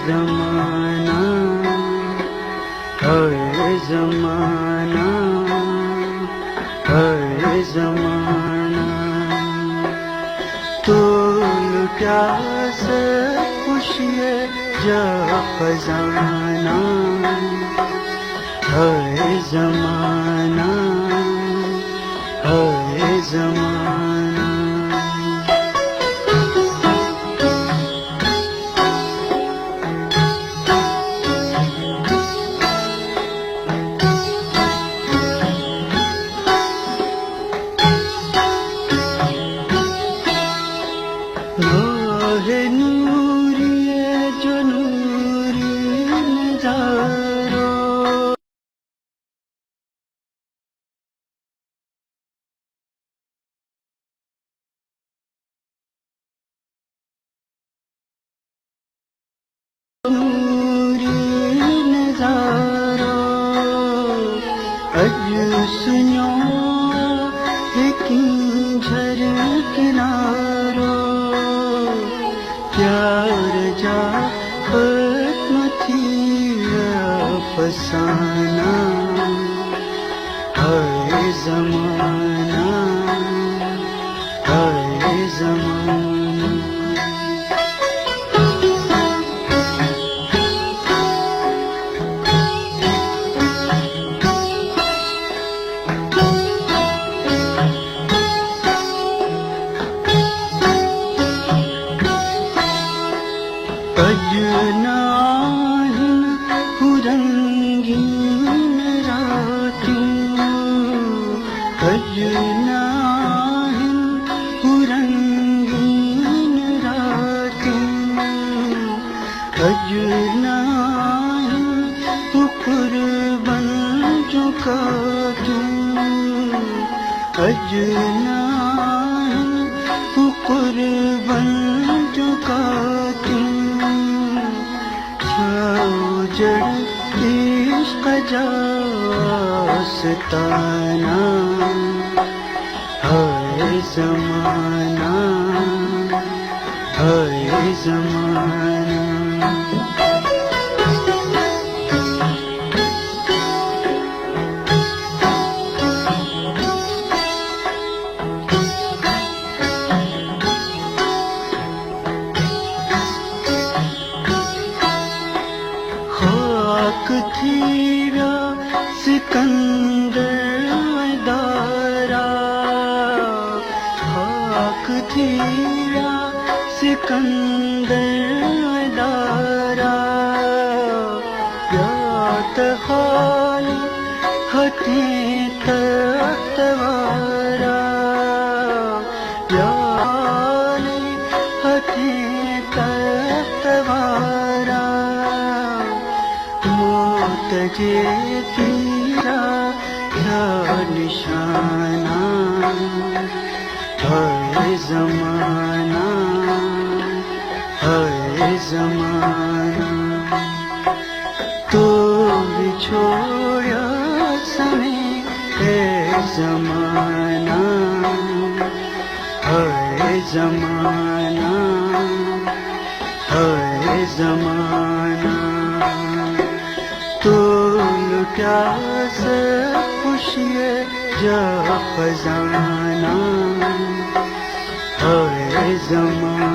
ज़माना, हर ज़माना, हर ज़माना, तो लुटा सब खुशिये जा खजाना, हर ज़माना, हर ज़माना। है नूरिये जो नूरी नज़ारो, नूरी नज़ारो, अज सुनो एक झर किनारो, प्यार जा खत्म थी अफसाना, हर ज़माना, हर ज़माना। अजनाहिन रंगीन रातों, अजनाहिन रंगीन रातों, अजनाहिन कुर्बन चुका तूं, अजनाहिन कुर्बन चुका तूं, जड़ इश्क़ जास्ताना, हर ज़माना, हर ज़माना। खाक थीरा सिकंदर दारा, खाक थीरा सिकंदर दारा, यात हाल हथे तख्तवारा, याल हथे तख्तवारा, तजे तेरा क्या निशाना, हर ज़माना, हर ज़माना। तो भी छोड़ा समय है ज़माना, हर ज़माना, हर ज़माना। तो लुटा सब खुशिये जा खजाना, हर ज़माना।